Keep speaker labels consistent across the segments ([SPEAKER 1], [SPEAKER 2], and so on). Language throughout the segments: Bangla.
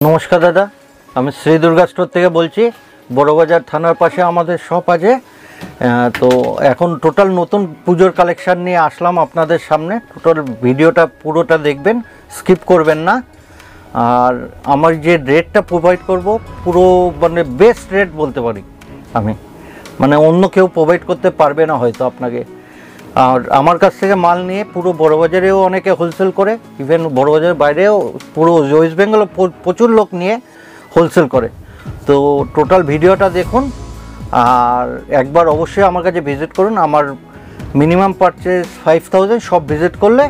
[SPEAKER 1] नमस्कार दादा, আমি শ্রী দুর্গা স্টোর থেকে বলছি। বড়বাজার থানার পাশে আমাদের শপ আছে। তো এখন টোটাল নতুন পুজোর কালেকশন নিয়ে আসলাম আপনাদের সামনে। টোটাল ভিডিওটা পুরোটা দেখবেন, স্কিপ করবেন না। আর আমার যে রেটটা প্রোভাইড করব পুরো মানে বেস্ট রেট বলতে পারি আমি, মানে অন্য কেউ প্রোভাইড করতে পারবে না হয়তো আপনাকে। আর আমার কাছ থেকে মাল নিয়ে পুরো বড়বাজারেও অনেকে হোলসেল করে, ইভেন বড়বাজারের বাইরেও পুরো ওয়েস্ট বেঙ্গলে প্রচুর লোক নিয়ে হোলসেল করে। তো টোটাল ভিডিওটা দেখুন আর একবার অবশ্যই আমার কাছে ভিজিট করুন। আমার মিনিমাম পারচেজ 5000, সব ভিজিট করলে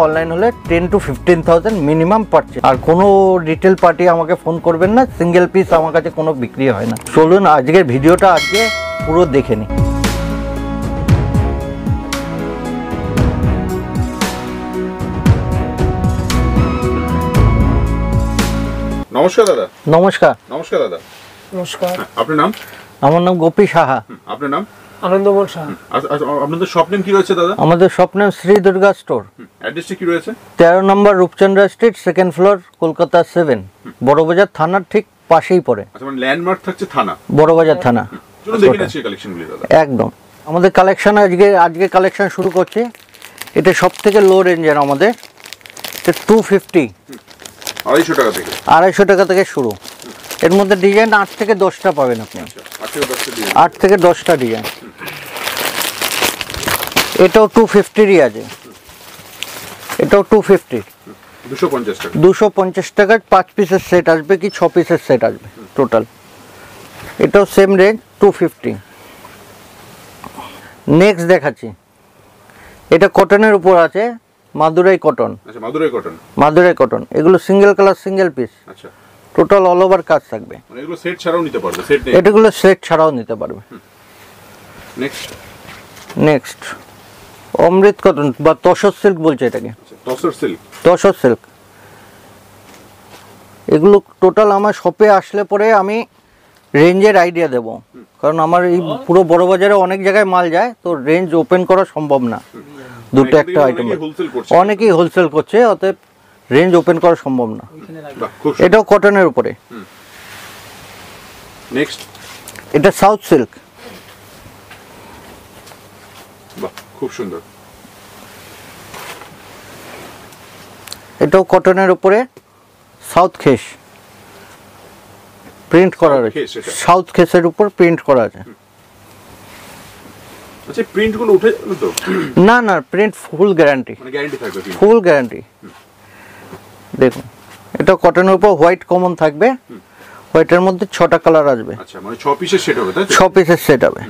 [SPEAKER 1] অনলাইন হলে 10 to 15,000 মিনিমাম পারচেজ। আর কোনো রিটেল পার্টি আমাকে ফোন করবেন না, সিঙ্গেল পিস আমার কাছে কোনো বিক্রি হয় না। চলুন আজকের ভিডিওটা আজকে পুরো দেখে নিই।
[SPEAKER 2] নমস্কার দাদা।
[SPEAKER 1] নমস্কার।
[SPEAKER 2] নমস্কার দাদা।
[SPEAKER 3] নমস্কার।
[SPEAKER 2] আপনার নাম?
[SPEAKER 1] আমার নাম গোপী সাহা।
[SPEAKER 2] আপনার নাম?
[SPEAKER 3] আনন্দমোহন সাহা।
[SPEAKER 2] আপনাদের শপ নেম কি রয়েছে দাদা?
[SPEAKER 1] আমাদের shop name Shri Durga store.
[SPEAKER 2] অ্যাড্রেসটা কি রয়েছে? 13
[SPEAKER 1] নম্বর Rupchandra street, 2nd floor, Kolkata 7। Burrabazar থানার ঠিক পাশেই পড়ে।
[SPEAKER 2] আচ্ছা, মানে ল্যান্ডমার্ক থাকছে থানা,
[SPEAKER 1] বড়বাজার থানা।
[SPEAKER 2] চলুন দেখে নিচ্ছি কালেকশনগুলি দাদা।
[SPEAKER 1] একদম আমাদের কালেকশন আজকে কালেকশন শুরু করছি। এটা সবথেকে লো রেঞ্জের আমাদের, এটা 250,
[SPEAKER 2] 250 টাকা থেকে।
[SPEAKER 1] 250 টাকা থেকে শুরু। এর মধ্যে ডিজাইন 8 থেকে 10টা পাবেন আপনি। 8 থেকে 10টা ডিজাইন। এটাও 250-ই আছে, এটাও 250,
[SPEAKER 2] 250 টাকা।
[SPEAKER 1] 250 টাকার 5 পিসের সেট আসবে কি 6 পিসের সেট আসবে টোটাল। এটাও সেম রেঞ্জ 250। নেক্সট দেখাচ্ছি, এটা কটনের উপর আছে, মাদুরাই কটন।
[SPEAKER 2] আচ্ছা, মাদুরাই কটন।
[SPEAKER 1] মাদুরাই কটন, এগুলো সিঙ্গেল কালার সিঙ্গেল পিস।
[SPEAKER 2] আচ্ছা,
[SPEAKER 1] টোটাল অল ওভার কাজ থাকবে।
[SPEAKER 2] মানে এগুলো সেট ছাড়াও নিতে পারবে? সেট নেই?
[SPEAKER 1] এটাগুলো সেট ছাড়াও নিতে পারবে। নেক্সট অমৃত কটন বা তসর সিল্ক বলছে এটাকে।
[SPEAKER 2] তসর সিল্ক।
[SPEAKER 1] তসর সিল্ক, এগুলো টোটাল আমার শপে আসলে পরে আমি রেঞ্জের আইডিয়া দেব, কারণ আমার এই পুরো বড়বাজারে অনেক জায়গায় মাল যায়, তো রেঞ্জ ওপেন করা সম্ভব না। দুটো একটা আইটেম অনেকেই হোলসেল করছে, অতএব রেঞ্জ ওপেন করা সম্ভব না। এটাও কটনের উপরে।
[SPEAKER 2] নেক্সট,
[SPEAKER 1] এটা সাউথ সিল্ক।
[SPEAKER 2] বাহ, খুব সুন্দর।
[SPEAKER 1] এটাও কটনের উপরে, সাউথ খেস প্রিন্ট করা আছে। সাউথ খেসের উপর প্রিন্ট করা আছে।
[SPEAKER 2] আচ্ছা, প্রিন্টগুলো উঠে যাবে তো?
[SPEAKER 1] না না, প্রিন্ট ফুল গ্যারান্টি।
[SPEAKER 2] মানে গ্যারান্টি থাকবে?
[SPEAKER 1] Full guarantee. দেখুন, এটা কটনের উপর হোয়াইট কমন থাকবে, হোয়াইটের মধ্যে 6টা কালার আসবে।
[SPEAKER 2] আচ্ছা, মানে 6 পিসের সেট হবে তাই তো?
[SPEAKER 1] 6 পিসের সেট হবে।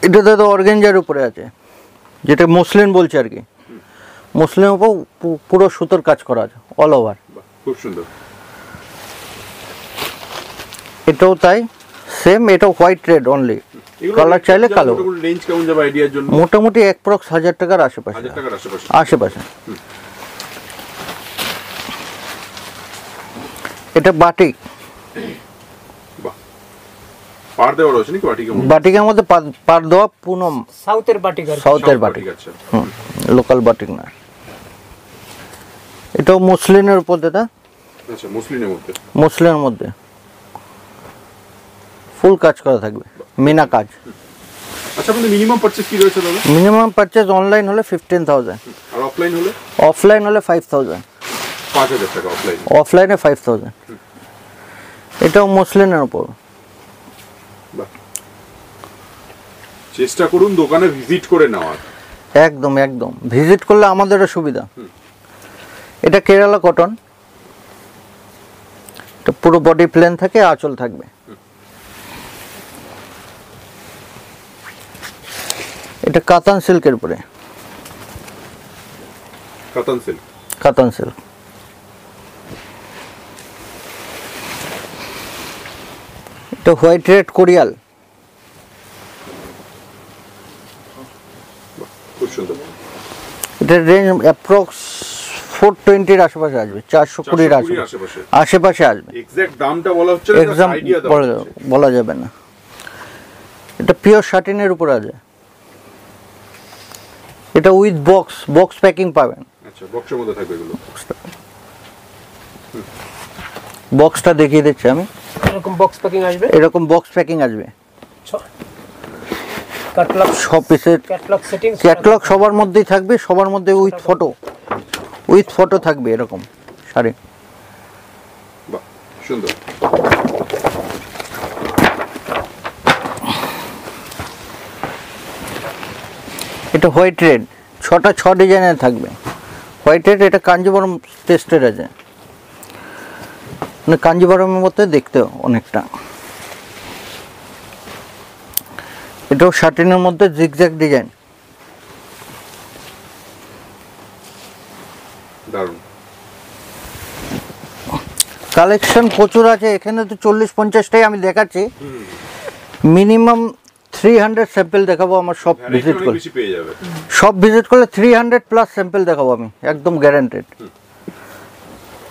[SPEAKER 1] এটা তো অর্গানজার উপরে আছে, যেটা মসলিন বলছে আর কি। মসলিনের উপর পুরো সুতোর কাজ করা আছে অল ওভার।
[SPEAKER 2] খুব সুন্দর।
[SPEAKER 1] এটাও তাই সেম, এটাও হোয়াইট রেড অনলি, কালার চাইলে কালো।
[SPEAKER 2] রেঞ্জ কেমন যাবে আইডিয়ার জন্য?
[SPEAKER 1] মোটামুটি অ্যাপ্রক্স 1000 টাকার আশেপাশে।
[SPEAKER 2] 1000 টাকার আশেপাশে।
[SPEAKER 1] আশেপাশে। এটা বাটিক।
[SPEAKER 2] বাহ, পার দেওয়া রয়েছে নাকি বাটিকের মধ্যে?
[SPEAKER 1] বাটিকের মধ্যে পার দেওয়া পুনম
[SPEAKER 3] সাউথের বাটিক।
[SPEAKER 1] সাউথের বাটিক, লোকাল বাটিক না। এটাও মসলিনের উপর দাদা।
[SPEAKER 2] আচ্ছা, মসলিনের মধ্যে।
[SPEAKER 1] মসলিনের মধ্যে ফুল কাজ করা থাকবে, মিনা কাজ।
[SPEAKER 2] আচ্ছা, আপনাদের মিনিমাম পারচেজ কি রয়েছে দাদা?
[SPEAKER 1] মিনিমাম পারচেজ অনলাইন হলে 15,000,
[SPEAKER 2] আর অফলাইন হলে?
[SPEAKER 1] অফলাইন হলে 5000।
[SPEAKER 2] 5000 টাকা অফলাইন।
[SPEAKER 1] অফলাইনে 5000। এটাও মসলিনের উপর।
[SPEAKER 2] বাহ, চেষ্টা করুন দোকানে ভিজিট করে নেওয়ার।
[SPEAKER 1] একদম একদম, ভিজিট করলে আমাদেরও সুবিধা। এটা কেরালা কটন, এটা পুরো বডি প্লেন থাকে, আঁচল থাকবে। এটা কাতান সিল্কের উপরে।
[SPEAKER 2] কাতান সিল্ক।
[SPEAKER 1] কাতান সিল্ক। এটা হোয়াইট রেড কোরিয়াল।
[SPEAKER 2] খুব সুন্দর।
[SPEAKER 1] এটা রেঞ্জ অ্যাপ্রক্স 420-এর আশেপাশে আসবে, 420-এর আশেপাশে আসবে।
[SPEAKER 2] এক্সাক্ট দামটা বলা হচ্ছে না,
[SPEAKER 1] এক্সাক্ট
[SPEAKER 2] আইডিয়া
[SPEAKER 1] বলা যাবে না। এটা পিওর শাটিনের উপর আছে। এটা উইথ বক্স প্যাকিং পাবেন।
[SPEAKER 2] আচ্ছা, বক্সের মধ্যে থাকবে এগুলো।
[SPEAKER 1] বক্সটা দেখিয়ে দিচ্ছি আমি।
[SPEAKER 3] এরকম বক্স প্যাকিং আসবে,
[SPEAKER 1] এরকম বক্স প্যাকিং আসবে,
[SPEAKER 3] ক্যাটালগ
[SPEAKER 1] সব পিসের
[SPEAKER 3] ক্যাটালগ সেটিংস,
[SPEAKER 1] ক্যাটলগ সবার মধ্যেই থাকবে, সবার মধ্যে উইথ ফটো থাকবে এরকম শাড়ি।
[SPEAKER 2] বাহ, সুন্দর।
[SPEAKER 1] এটা হোয়াইট রেড, 6 ডিজাইনের থাকবে হোয়াইট রেড। এটা কাঞ্জিবরম টেস্টের আছে, মানে কাঞ্জিবরমের মধ্যে দেখতে অনেকটা। এটাও শাটিনের মধ্যে জিগজ্যাগ ডিজাইন,
[SPEAKER 2] দারুণ।
[SPEAKER 1] কালেকশন প্রচুর আছে এখানে। তো 40-50টাই আমি দেখাচ্ছি, মিনিমাম 300 স্যাম্পল দেখাবো আমার সব ভিজিট
[SPEAKER 2] অনেক
[SPEAKER 1] করলে।
[SPEAKER 2] বেশি পেয়ে যাবে।
[SPEAKER 1] সব ভিজিট করলে 300+ স্যাম্পল দেখাবো আমি, একদম গ্যারান্টেড।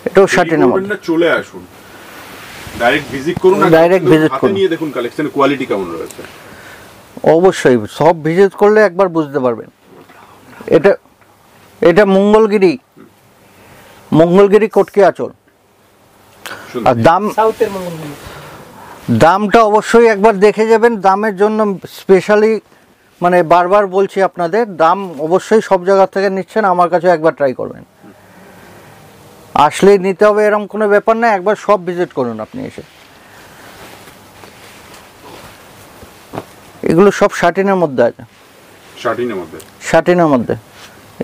[SPEAKER 1] এটাও শাটিনের মধ্যে।
[SPEAKER 2] না, চলে আসুন, ডাইরেক্ট ভিজিট করুন,
[SPEAKER 1] Direct visit
[SPEAKER 2] হাতে
[SPEAKER 1] করুন।
[SPEAKER 2] নিয়ে দেখুন কালেকশনের কোয়ালিটি কেমন রয়েছে।
[SPEAKER 1] অবশ্যই সব ভিজিট করলে একবার বুঝতে পারবেন। এটা মঙ্গলগিরি কটকি আঁচল।
[SPEAKER 2] সুন্দর।
[SPEAKER 1] আর
[SPEAKER 3] সাউথের মঙ্গলগুলো।
[SPEAKER 1] দামটা অবশ্যই একবার দেখে যাবেন। দামের জন্য স্পেশালি মানে বারবার বলছি আপনাদের, দাম অবশ্যই সব জায়গা থেকে নিচ্ছেন, আমার কাছে একবার ট্রাই করবেন। আসলেই নিতে হবে এরকম কোনো ব্যাপার না, একবার সব ভিজিট করুন আপনি এসে। এগুলো সব শাটিনের মধ্যে আছে, শাটিনের মধ্যে।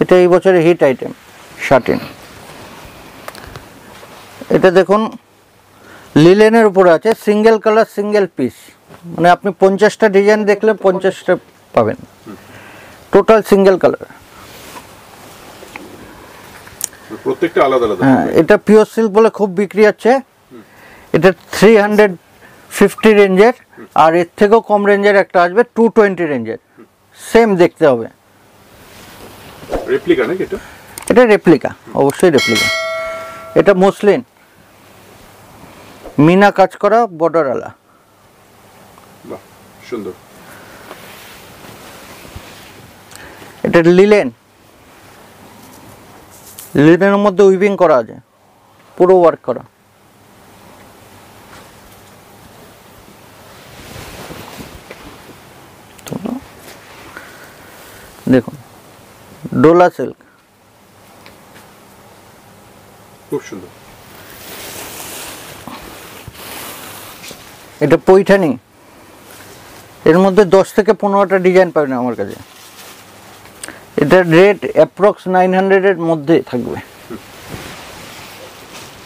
[SPEAKER 1] এটা এই বছরের হিট আইটেম শাটিন। এটা দেখুন লিলেনের উপরে আছে, সিঙ্গেল কালার সিঙ্গেল পিস, মানে আপনি 50টা ডিজাইন দেখলে 50টা পাবেন, টোটাল সিঙ্গেল কালার।
[SPEAKER 2] প্রত্যেকটা আলাদা আলাদা।
[SPEAKER 1] হ্যাঁ, এটা পিওর সিল্ক বলে খুব বিক্রি হচ্ছে। এটা 350 রেঞ্জের, আর এর থেকেও কম রেঞ্জের একটা আসবে 220 রেঞ্জের, সেম দেখতে হবে।
[SPEAKER 2] রেপ্লিকা নাকি এটা?
[SPEAKER 1] এটা রেপ্লিকা, অবশ্যই রেপ্লিকা। এটা মসলিন, মিনা কাজ করা, বর্ডারওয়ালা।
[SPEAKER 2] বাহ, সুন্দর।
[SPEAKER 1] এটা লিলেনের মধ্যে উইভিং করা আছে, পুরো ওয়ার্ক করা। দেখুন ডোলা সিল্ক,
[SPEAKER 2] খুব সুন্দর।
[SPEAKER 1] এটা পৈঠানি, এর মধ্যে 10 থেকে 15টা ডিজাইন পাবেন আমার কাছে। এটার রেট অ্যাপ্রক্স 900 এর মধ্যে থাকবে।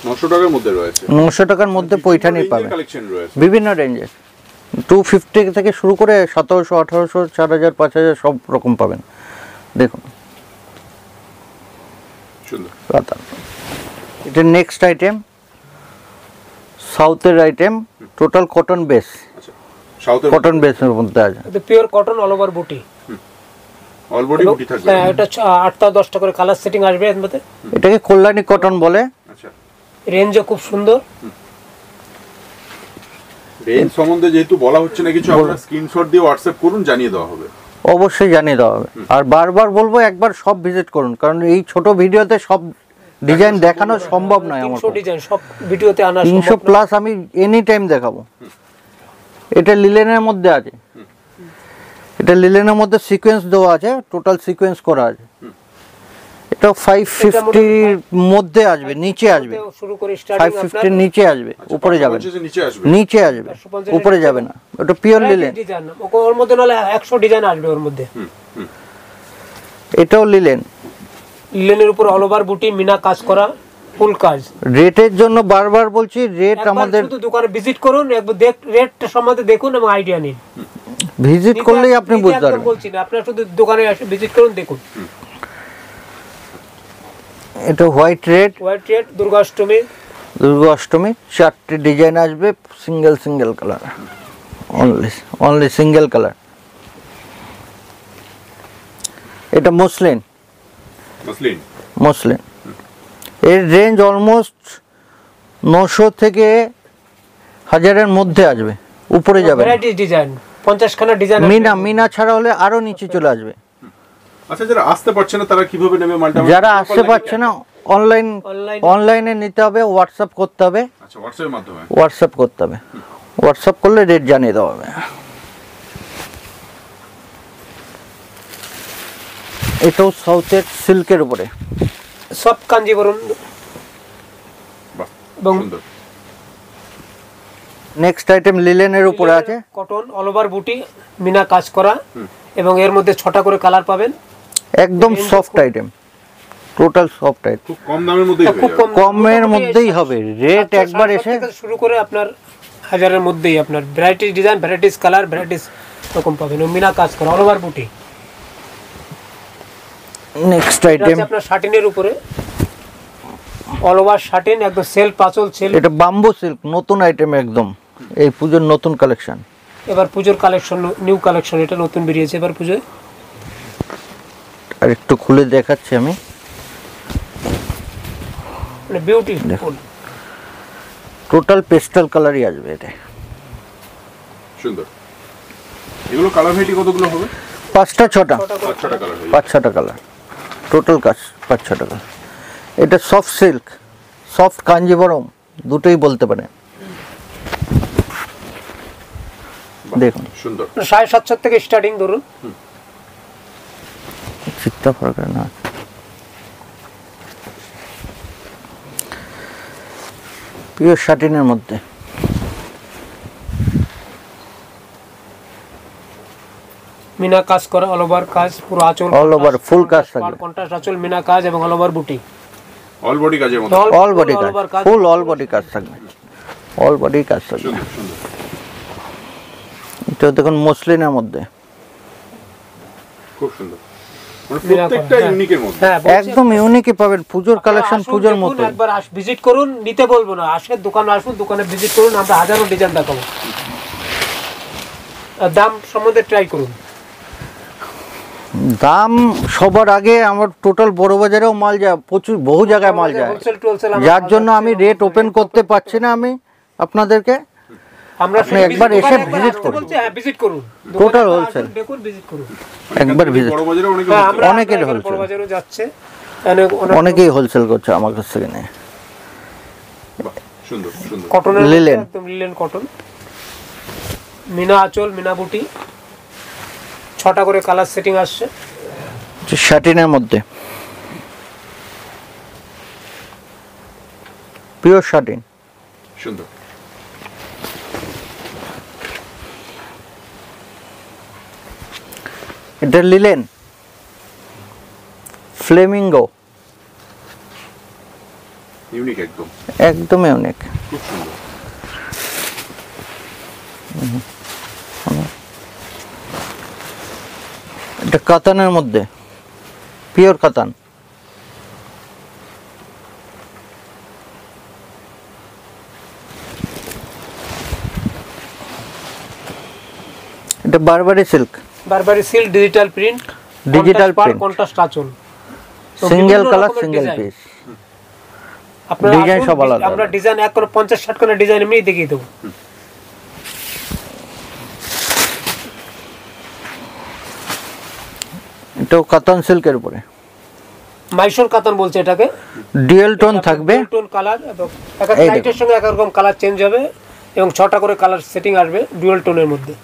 [SPEAKER 2] 900 টাকার মধ্যে রয়েছে।
[SPEAKER 1] 900 টাকার মধ্যে পৈঠানি পাবেন,
[SPEAKER 2] কালেকশন রয়েছে
[SPEAKER 1] বিভিন্ন রেঞ্জের, 250 থেকে শুরু করে 1700, 1800, 4000, 5000 সব রকম পাবেন। দেখুন
[SPEAKER 2] সুন্দর।
[SPEAKER 1] এটা নেক্সট আইটেম, সাউথের আইটেম, টোটাল কটন বেস।
[SPEAKER 2] আচ্ছা, সাউথের
[SPEAKER 1] কটন বেসের মধ্যে আছে।
[SPEAKER 3] এটা পিওর কটন অল ওভার বুটি।
[SPEAKER 2] অল বডি বুটি থাকবে।
[SPEAKER 3] হ্যাঁ, এটা 8টা 10টা করে কালার সেটিং আসবে এর মধ্যে।
[SPEAKER 1] এটাকে কল্যাণী কটন বলে।
[SPEAKER 2] আচ্ছা,
[SPEAKER 3] রেঞ্জও খুব সুন্দর।
[SPEAKER 2] রেঞ্জ সম্বন্ধে যেহেতু বলা হচ্ছে না কিছু, আপনারা স্ক্রিনশট দিয়ে হোয়াটসঅ্যাপ করুন, জানিয়ে দেওয়া হবে।
[SPEAKER 1] অবশ্যই জানিয়ে দেওয়া হবে। আর বারবার বলবো একবার সব ভিজিট করুন, কারণ এই ছোট ভিডিওতে সব ডিজাইন দেখানো সম্ভব নয় আমার
[SPEAKER 3] 300 ডিজাইন সব ভিডিওতে আনা
[SPEAKER 1] 300 প্লাস আমি এনি টাইম দেখাবো। এটা লিলেনের মধ্যে আছে, এটা লিলেনের মধ্যে সিকোয়েন্স দেওয়া আছে, টোটাল সিকোয়েন্স করা আছে। এটা 550 মধ্যে আসবে, নিচে আসবে,
[SPEAKER 3] শুরু করে স্টার্টিং
[SPEAKER 1] 550 নিচে আসবে, উপরে যাবে না।
[SPEAKER 2] নিচে আসবে।
[SPEAKER 1] নিচে আসবে, উপরে যাবে না। ওটা পিওর লিলেন।
[SPEAKER 3] ডিজাইন ওর মধ্যে নালে 100 ডিজাইন আসবে ওর মধ্যে।
[SPEAKER 1] এটাও লিলেন,
[SPEAKER 3] লিলেনের উপর অল ওভার বুটি, মিনা কাজ করা, ফুল কাজ।
[SPEAKER 1] রেটের জন্য বারবার বলছি, রেট আমাদের
[SPEAKER 3] শুধু দোকানে ভিজিট করুন, একবার রেটটা সম্বন্ধে দেখুন এবং আইডিয়া নিন।
[SPEAKER 1] ভিজিট করলেই আপনি বুঝতে পারবেন।
[SPEAKER 3] বলছি না, আপনারা শুধু দোকানে এসে ভিজিট করুন, দেখুন।
[SPEAKER 1] এটা হোয়াইট রেড
[SPEAKER 3] দুর্গাষ্টমী
[SPEAKER 1] 4টে ডিজাইন আসবে, single colour, only single colour. এটা মসলিন, এর রেঞ্জ অলমোস্ট 900 থেকে 1000-এর মধ্যে আসবে, উপরে যাবে।
[SPEAKER 3] ভ্যারাইটিস ডিজাইন, 50 খানা ডিজাইন।
[SPEAKER 1] মিনা ছাড়া হলে আরো নিচে চলে আসবে।
[SPEAKER 2] আচ্ছা, যারা আসতে পারছে না তারা কিভাবে নেবে মালটা?
[SPEAKER 1] যারা আসতে পারছে না অনলাইনে নিতে হবে, হোয়াটসঅ্যাপ করতে হবে,
[SPEAKER 2] আচ্ছা হোয়াটসঅ্যাপের মাধ্যমে।
[SPEAKER 1] হোয়াটসঅ্যাপ করলে রেট জানিয়ে দেওয়া হবে। এটাও সাউথের সিল্কের উপরে,
[SPEAKER 3] সব কাঞ্জিবরম
[SPEAKER 2] বাহ
[SPEAKER 3] এবং
[SPEAKER 2] সুন্দর।
[SPEAKER 1] নেক্সট আইটেম লিলেনের উপরে আছে,
[SPEAKER 3] কটন অল ওভার বুটি মিনা কাজ করা এবং এর মধ্যে 6টা করে কালার পাবেন।
[SPEAKER 1] একদম soft item, total soft item,
[SPEAKER 2] খুব কম দামের মধ্যেই হয়ে
[SPEAKER 3] খুব
[SPEAKER 2] যাবে।
[SPEAKER 3] কম
[SPEAKER 1] কমের মধ্যেই হবে, রেট
[SPEAKER 3] 700
[SPEAKER 1] একবার এসে
[SPEAKER 3] থেকে শুরু করে আপনার 1000-এর মধ্যেই আপনার varieties design, varieties colour, varieties রকম পাবেন। ও মিনা কাজ করা অল ওভার বুটি।
[SPEAKER 1] নেক্সট
[SPEAKER 3] এটা
[SPEAKER 1] আইটেম,
[SPEAKER 3] আছে আপনার শাটিনের উপরে, অল ওভার শাটিন, একদম সেলফ আঁচল সেলফ।
[SPEAKER 1] এটা বাম্বু সিল্ক, নতুন আইটেম একদম, এই পুজোর নতুন কালেকশন।
[SPEAKER 3] এবার পুজোর কালেকশন, নিউ কালেকশন, এটা নতুন বেরিয়েছে এবার পুজোয়।
[SPEAKER 1] আর একটু খুলে দেখাচ্ছি আমি,
[SPEAKER 3] মানে বিউটিফুল,
[SPEAKER 1] টোটাল পেস্টাল কালারই আসবে এটা।
[SPEAKER 2] সুন্দর। এগুলো কালার ভ্যারাইটি কতগুলো হবে?
[SPEAKER 1] 5টা 6টা,
[SPEAKER 2] 5-6টা কালার হবে।
[SPEAKER 1] 5-6টা কালার, টোটাল কাজ 5-6টা কালার। এটা সফট সিল্ক, সফট কাঞ্জিবরম, দুটোই বলতে পারে। দেখুন
[SPEAKER 2] সুন্দর।
[SPEAKER 3] 750 থেকে স্টার্টিং ধরুন।
[SPEAKER 1] চিত্তা ফরক না, পিওর শাটিনের মধ্যে,
[SPEAKER 3] মিনা কাজ করা অল ওভার কাজ, পুরো আঁচল
[SPEAKER 1] অল ওভার ফুল কাজ থাকবে,
[SPEAKER 3] কন্ট্রাস্ট আঁচল মিনা কাজ এবং অল ওভার বুটি।
[SPEAKER 2] অল বডি কাজের মধ্যে।
[SPEAKER 1] অল বডি কাজ, ফুল অল বডি কাজ থাকবে, অল বডি কাজ থাকবে।
[SPEAKER 2] সুন্দর সুন্দর।
[SPEAKER 1] এটা দেখুন মসলিনের মধ্যে,
[SPEAKER 2] খুব সুন্দর। মানে প্রত্যেকটা ইউনিকের মধ্যে।
[SPEAKER 3] হ্যাঁ বলছি,
[SPEAKER 1] একদম ইউনিকই পাবেন, পুজোর কালেকশন
[SPEAKER 3] আসুন,
[SPEAKER 1] পুজোর
[SPEAKER 3] দেখুন,
[SPEAKER 1] মতো।
[SPEAKER 3] একবার ভিজিট করুন, নিতে বলবো না, আসেন দোকানে, আসুন দোকানে ভিজিট করুন, আমরা হাজারো ডিজাইন দেখাবো। আর দাম সম্বন্ধে ট্রাই করুন।
[SPEAKER 1] দাম সবার আগে আমার টোটাল বড় বাজারেও মাল যায়, প্রচুর বহু জায়গায় মাল যায়,
[SPEAKER 3] হোলসেল টোলসেল
[SPEAKER 1] যার জন্য আমি রেট ওপেন করতে পারছি না আমি আপনাদেরকে।
[SPEAKER 3] আমরা
[SPEAKER 1] আপনি একবার এসে visit করুন।
[SPEAKER 3] বলছি, হ্যাঁ ভিজিট করুন,
[SPEAKER 1] Total
[SPEAKER 3] দোকানে
[SPEAKER 1] wholesale।
[SPEAKER 3] আসুন, দেখুন, ভিজিট করুন।
[SPEAKER 1] একবার visit।
[SPEAKER 2] বড় বাজারে অনেক
[SPEAKER 3] হ্যাঁ, আমরা
[SPEAKER 1] অনেকের
[SPEAKER 3] এখানে
[SPEAKER 1] wholesale।
[SPEAKER 3] বড় বাজারেও যাচ্ছে,
[SPEAKER 1] অনেকেই হোলসেল করছে আমার কাছ থেকে নিয়ে।
[SPEAKER 2] সুন্দর সুন্দর।
[SPEAKER 3] কটনের
[SPEAKER 1] লিলেন।
[SPEAKER 3] একদম লিলেন কটন, মিনা আঁচল, মিনা বুটি, 6টা করে কালার সেটিং আসছে।
[SPEAKER 1] শাটিনের মধ্যে, পিওর শাটিন,
[SPEAKER 2] সুন্দর।
[SPEAKER 1] এটা লিলেন ফ্লেমিঙ্গো,
[SPEAKER 2] ইউনিক একদম।
[SPEAKER 1] একদমই অনেক।
[SPEAKER 2] খুব সুন্দর।
[SPEAKER 1] এটা কাতানের মধ্যে, পিওর কাতান, এটা বারবারি সিল্ক,
[SPEAKER 3] বারবারি silk, digital print,
[SPEAKER 1] Digital print।
[SPEAKER 3] Contrast আঁচল, তো
[SPEAKER 1] সিঙ্গেল
[SPEAKER 3] বিভিন্ন
[SPEAKER 1] কালার
[SPEAKER 3] রকমের
[SPEAKER 1] সিঙ্গেল
[SPEAKER 3] design।
[SPEAKER 1] পিস,
[SPEAKER 3] আপনারা
[SPEAKER 1] ডিজাইন
[SPEAKER 3] আসুন,
[SPEAKER 1] সব আলাদা
[SPEAKER 3] আমরা
[SPEAKER 1] আলাদা।
[SPEAKER 3] ডিজাইন এক করে 50-60 করে ডিজাইন এমনি দেখিয়ে দেবো।
[SPEAKER 1] এটাও কাতান সিল্কের উপরে,
[SPEAKER 3] মাইসোর কাতান বলছে এটাকে।
[SPEAKER 1] ডুয়েল টোন থাকবে,
[SPEAKER 3] টোন কালার এবং এক এক
[SPEAKER 1] এই
[SPEAKER 3] লাইটের সঙ্গে এক এক রকম কালার চেঞ্জ হবে এবং 6টা করে কালার সেটিং আসবে ডুয়াল টোনের মধ্যে।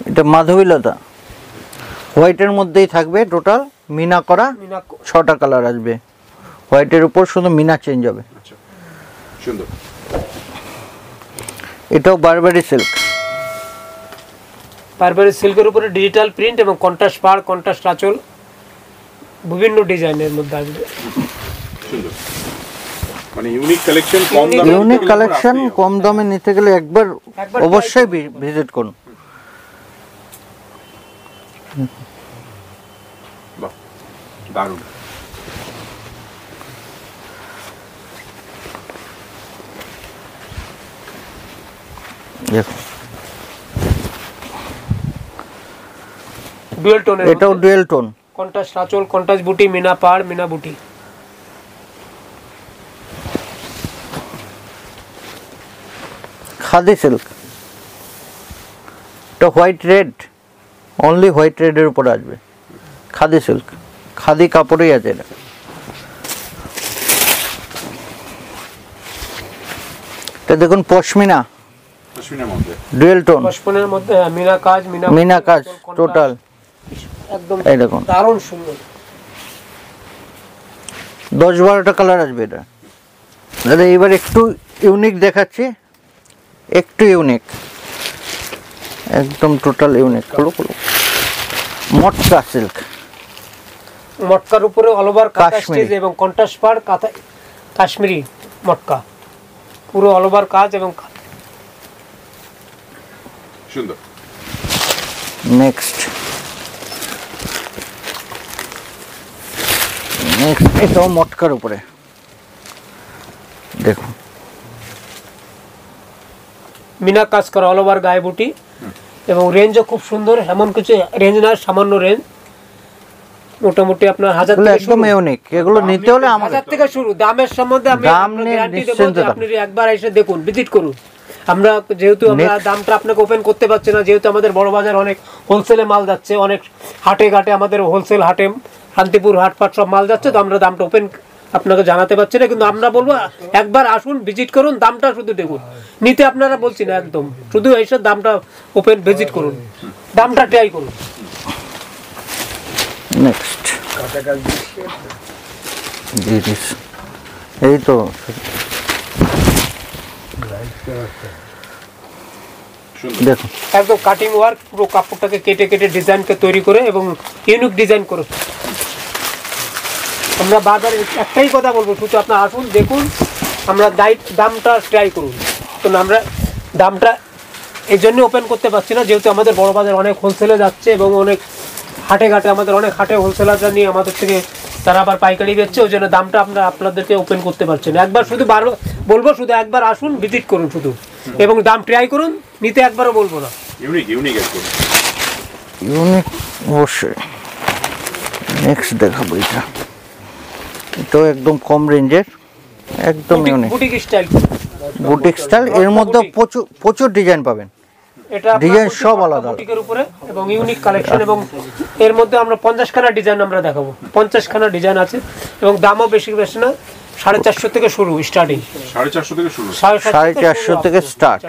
[SPEAKER 1] এটা মাধবীলতা হোয়াইটের মধ্যেই থাকবে, টোটাল মিনা করা,
[SPEAKER 3] মিনা
[SPEAKER 1] 6টা কালার আসবে, হোয়াইটের উপর শুধু মিনা চেঞ্জ হবে।
[SPEAKER 2] আচ্ছা সুন্দর।
[SPEAKER 1] এটাও বারবারি সিল্ক,
[SPEAKER 3] বারবারি সিল্কের উপরে ডিজিটাল প্রিন্ট এবং কন্ট্রাস্ট পাড়, কন্ট্রাস্ট আঁচল, বিভিন্ন ডিজাইনের মধ্যে আসবে।
[SPEAKER 2] সুন্দর। মানে ইউনিক কালেকশন, কম দামে
[SPEAKER 1] ইউনিক কালেকশন, কম দামে নিতে গেলে একবার
[SPEAKER 3] একবার
[SPEAKER 1] অবশ্যই ভিজিট করুন।
[SPEAKER 2] বাহ দারুণ।
[SPEAKER 1] দেখুন
[SPEAKER 3] ডুয়াল টোনের,
[SPEAKER 1] এটাও ডুয়েল টোন,
[SPEAKER 3] কন্ট্রাস্ট আঁচল, কন্ট্রাস্ট বুটি, মিনা পাড়, মিনা বুটি।
[SPEAKER 1] খাদি সিল্ক, এটা হোয়াইট রেড, অনলি হোয়াইট রেডের উপর আসবে, খাদি সিল্ক। খাদি কাপড়ই আছে এটা। এটা দেখুন পশমিনা
[SPEAKER 2] পশমিনার মধ্যে
[SPEAKER 1] ডুয়েল টোন,
[SPEAKER 3] পশমিনার মধ্যে
[SPEAKER 1] মিনা কাজ টোটাল।
[SPEAKER 3] একদম
[SPEAKER 1] এই দেখুন
[SPEAKER 3] দারুণ সুন্দর।
[SPEAKER 1] 10-12টা কালার আসবে এটা। দাদা এবার একটু ইউনিক দেখাচ্ছি, একটু ইউনিক, একদম টোটাল ইউনিক। মটকা সিল্ক,
[SPEAKER 3] মটকার উপরে অল ওভার কাঁথা
[SPEAKER 1] কাশ্মীরি।
[SPEAKER 3] স্টিচ এবং কন্ট্রাস্ট পাড় কাঁথা কাশ্মীরি মটকা, পুরো অল ওভার কাজ এবং
[SPEAKER 2] সুন্দর।
[SPEAKER 1] নেক্সট এটাও মটকার উপরে দেখুন,
[SPEAKER 3] মিনা কাজ করা অল ওভার গায়ে বুটি এবং রেঞ্জও খুব সুন্দর। এমন কিছু রেঞ্জ না, সামান্য রেঞ্জ, মোটামুটি আপনার 1000
[SPEAKER 1] এগুলো
[SPEAKER 3] থেকে
[SPEAKER 1] একদম
[SPEAKER 3] শুরু।
[SPEAKER 1] ইউনিক। এগুলো নিতে হলে আমাদের
[SPEAKER 3] 1000 থেকে শুরু। দামের সম্বন্ধে আমি
[SPEAKER 1] দাম নিয়ে
[SPEAKER 3] গ্যারান্টি দেব
[SPEAKER 1] নিশ্চিন্ত
[SPEAKER 3] যে
[SPEAKER 1] থাকুন।
[SPEAKER 3] আপনি একবার এসে দেখুন, ভিজিট করুন। আমরা যেহেতু আমরা
[SPEAKER 1] Next.
[SPEAKER 3] দামটা আপনাকে ওপেন করতে পারছি না, যেহেতু আমাদের বড় বাজার অনেক হোলসেলে মাল যাচ্ছে, অনেক হাটে ঘাটে আমাদের হোলসেল হাটে শান্তিপুর হাটপাট সব মাল যাচ্ছে, তো আমরা দামটা ওপেন আপনাকে জানাতে পারছি না। কিন্তু আমরা বলবো একবার আসুন, ভিজিট করুন, দামটা শুধু দেখুন। নিতে আপনারা বলছি না, একদম শুধু এসে দামটা ওপেন ভিজিট করুন, দামটা ট্রাই করুন।
[SPEAKER 1] নেক্সট এই তো
[SPEAKER 2] সুন্দর।
[SPEAKER 1] দেখুন
[SPEAKER 3] একদম কাটিং ওয়ার্ক, পুরো কাপড়টাকে কেটে কেটে ডিজাইনকে তৈরি করে এবং ইউনিক ডিজাইন করে। আমরা বাজারে একটাই কথা বলবো, শুধু আপনার আসুন, দেখুন, আমরা দামটা ট্রাই করুন। তো আমরা দামটা এই জন্য ওপেন করতে পারছি না, যেহেতু আমাদের বড় বাজার অনেক হোলসেলে যাচ্ছে এবং অনেক হাটে ঘাটে আমাদের অনেক হাটে হোলসেলাররা নিয়ে আমাদের থেকে তারা আবার পাইকারি বেচছে, ওই জন্য দামটা আমরা আপনাদেরকে ওপেন করতে পারছি না। একবার শুধু বলবো, শুধু একবার আসুন, ভিজিট করুন শুধু, এবং দাম ট্রাই করুন, নিতে একবারও বলবো না।
[SPEAKER 2] ইউনিক একদম।
[SPEAKER 1] ইউনিক অবশ্যই। নেক্সট দেখাবো এটা, এটাও একদম কম রেঞ্জের, একদম unique
[SPEAKER 3] boutique style,
[SPEAKER 1] boutique style. এর মধ্যে প্রচুর প্রচুর ডিজাইন পাবেন,
[SPEAKER 3] এটা আপনার
[SPEAKER 1] ডিজাইন
[SPEAKER 3] বুটিক
[SPEAKER 1] সব
[SPEAKER 3] পাক্কা
[SPEAKER 1] আলাদা।
[SPEAKER 3] বুটিকের উপরে এবং ইউনিক কালেকশন, এবং এর মধ্যে আমরা 50খানা ডিজাইন আমরা দেখাবো। 50খানা ডিজাইন আছে এবং দামও বেশি বেশি না, 450 থেকে শুরু স্টার্টিং,
[SPEAKER 2] 450 থেকে শুরু,
[SPEAKER 1] 450 থেকে স্টার্ট।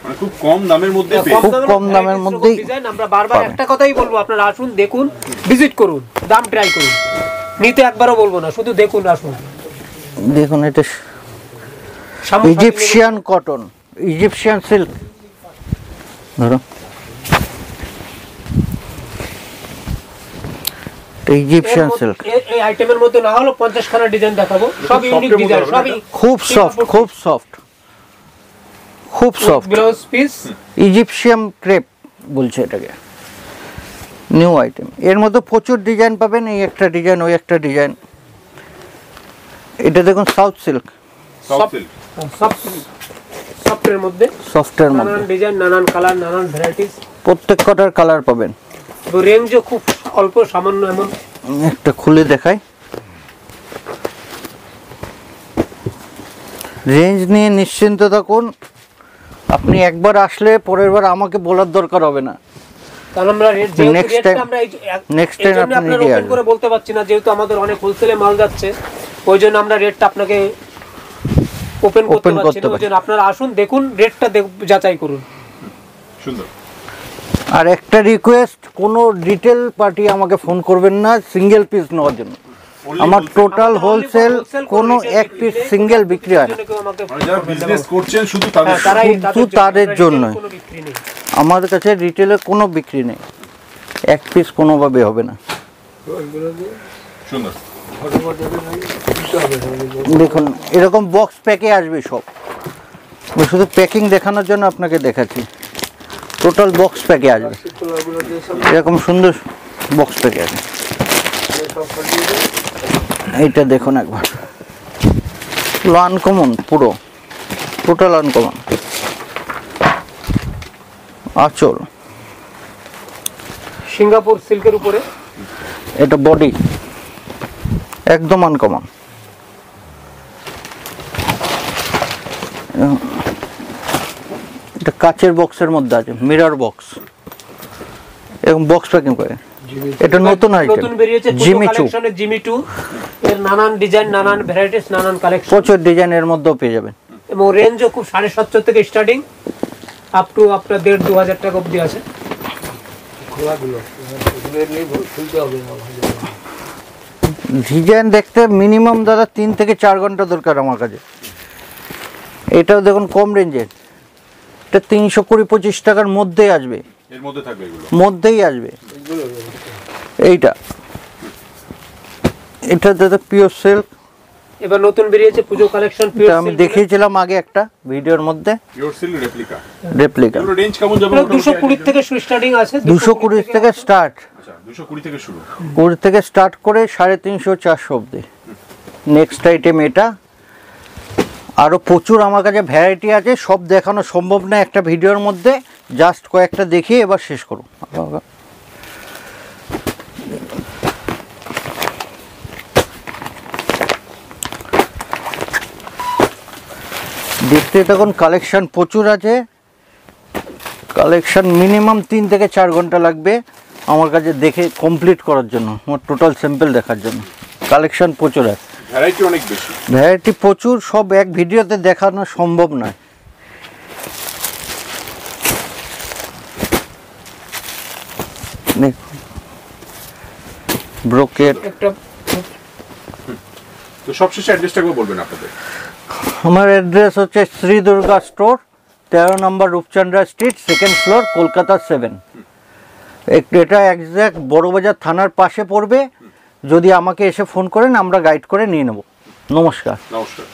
[SPEAKER 2] মানে খুব কম দামের মধ্যে পেয়ে
[SPEAKER 1] খুব কম দামের মধ্যেই
[SPEAKER 3] ডিজাইন। আমরা বারবার
[SPEAKER 1] পাবেন।
[SPEAKER 3] একটা কথাই বলবো, আপনারা আসুন, দেখুন, ভিজিট করুন, দাম ট্রাই করুন, নিতে একবারও বলবো না, শুধু দেখুন, আসুন।
[SPEAKER 1] দেখুন এটা ইজিপশিয়ান কটন, ইজিপশিয়ান সিল্ক। ধরো ইজিপশিয়ান সিল্ক,
[SPEAKER 3] এই আইটেমের মধ্যে না হলো 50খানা ডিজাইন দেখাবো, সব ইউনিক ডিজাইন, সবই
[SPEAKER 1] খুব সফট, খুব সফট, খুব soft.
[SPEAKER 3] Blouse piece
[SPEAKER 1] Egyptian crepe বলছে এটাকে, নিউ আইটেম। এর মধ্যে প্রচুর ডিজাইন পাবেন, এই একটা ডিজাইন, ওই একটা ডিজাইন। এটা দেখুন সাউথ সিল্ক,
[SPEAKER 2] সফট সিল্ক।
[SPEAKER 3] সফটের মধ্যে
[SPEAKER 1] সফটের মধ্যে
[SPEAKER 3] নানান ডিজাইন, নানান কালার, নানান ভ্যারাইটিস,
[SPEAKER 1] প্রত্যেক কটার কালার পাবেন।
[SPEAKER 3] রেঞ্জও খুব অল্প সামান্য। এমন
[SPEAKER 1] একটা খুলে দেখাই, রেঞ্জ নিয়ে নিশ্চিন্ত থাকুন। আপনি একবার আসলে পরের বার আমাকে বলার দরকার হবে না।
[SPEAKER 3] কারণ আমরা
[SPEAKER 1] Next time- next time আপনি
[SPEAKER 3] আপনার
[SPEAKER 1] নিজে
[SPEAKER 3] ওপেন
[SPEAKER 1] আসবেন।
[SPEAKER 3] করে বলতে পারছি না, যেহেতু আমাদের অনেক হোলসেলে মাল যাচ্ছে, ওই জন্য আমরা রেটটা আপনাকে ওপেন করতে পারছি না। ওই জন্য আপনারা আসুন, দেখুন, রেটটা যাচাই করুন।
[SPEAKER 2] সুন্দর।
[SPEAKER 1] আর একটা রিকোয়েস্ট, কোনো ডিটেল পার্টি আমাকে ফোন করবেন না সিঙ্গেল পিস নেওয়ার জন্য। আমার টোটাল হোলসেল, কোনো এক পিস সিঙ্গেল বিক্রি হয় না।
[SPEAKER 2] মানে যারা বিজনেস করছেন শুধু তাদের
[SPEAKER 1] শুধু তাদের জন্যই।
[SPEAKER 3] কোনো বিক্রি নেই।
[SPEAKER 1] আমাদের কাছে রিটেলের কোনো বিক্রি নেই, এক পিস কোনোভাবে হবে না।
[SPEAKER 2] সুন্দর।
[SPEAKER 1] দেখুন এরকম বক্স প্যাকে আসবে সব, আমি শুধু প্যাকিং দেখানোর জন্য আপনাকে দেখাচ্ছি। টোটাল বক্স প্যাকে আসবে, এরকম সুন্দর বক্স প্যাকে আসবে। এইটা দেখুন একবার, আনকমন, পুরো টোটাল আনকমন। আঁচল
[SPEAKER 3] সিঙ্গাপুর সিল্কের উপরে,
[SPEAKER 1] এটা বডি একদম আনকমন। এটা কাচের বক্সের মধ্যে আছে, মিরর বক্স, এরকম বক্স প্যাকিং করে। এটা নতুন আইটেম,
[SPEAKER 3] নতুন বেরিয়েছে
[SPEAKER 1] জিমি চু,
[SPEAKER 3] কালেকশনের জিমি 2 এর নানান ডিজাইন, নানান ভ্যারাইটিস, নানান কালেকশন,
[SPEAKER 1] প্রচুর ডিজাইনের মধ্যেও পেয়ে যাবেন
[SPEAKER 3] এবং রেঞ্জও খুব 750 থেকে স্টার্টিং আপ টু আপনার 1,500-2,000 টাকা অবধি আছে।
[SPEAKER 1] ডিজাইন দেখতে মিনিমাম দাদা 3 থেকে 4 ঘন্টা দরকার আমার কাছে। এটাও দেখুন কম রেঞ্জের, এটা 320-25 টাকার মধ্যেই আসবে,
[SPEAKER 2] এর মধ্যে থাকবে এগুলো,
[SPEAKER 1] মধ্যেই আসবে। এইটা এটা দাদা পিওর সিল্ক,
[SPEAKER 3] এবার নতুন বেরিয়েছে পুজো কালেকশন পিওর
[SPEAKER 1] আমি দেখিয়েছিলাম আগে একটা ভিডিওর মধ্যে,
[SPEAKER 2] পিওর সিল্ক রেপ্লিকা।
[SPEAKER 1] রেপ্লিকা।
[SPEAKER 2] এগুলো রেঞ্জ কেমন যাবে?
[SPEAKER 3] 220 থেকে স্টার্টিং আছে,
[SPEAKER 1] 220 থেকে স্টার্ট,
[SPEAKER 2] আচ্ছা 220 থেকে শুরু।
[SPEAKER 1] 20 থেকে স্টার্ট করে 350-400 অবধি। নেক্সট আইটেম এটা, আরও প্রচুর আমার কাছে ভ্যারাইটি আছে, সব দেখানো সম্ভব না একটা ভিডিওর মধ্যে, জাস্ট কয়েকটা দেখিয়ে এবার শেষ করুন। দেখতে তখন কালেকশন প্রচুর আছে, কালেকশন মিনিমাম 3 থেকে 4 ঘন্টা লাগবে আমার কাছে দেখে কমপ্লিট করার জন্য, আমার টোটাল স্যাম্পল দেখার জন্য। কালেকশন প্রচুর আছে,
[SPEAKER 2] ভ্যারাইটি অনেক বেশি,
[SPEAKER 1] ভ্যারাইটি প্রচুর, সব এক ভিডিওতে দেখানো সম্ভব নয়। ব্রোকেট।
[SPEAKER 3] একটা
[SPEAKER 2] তো সবশেষে অ্যাড্রেসটা একবার বলবেন আপনাদের।
[SPEAKER 1] আমার অ্যাড্রেস হচ্ছে শ্রী দুর্গা স্টোর, 13 নম্বর Rupchandra street, 2nd floor, Kolkata 7। এটা একজ্যাক্ট বড়বাজার থানার পাশে পড়বে। যদি আমাকে এসে ফোন করেন আমরা গাইড করে নিয়ে নেব। নমস্কার।
[SPEAKER 2] নমস্কার।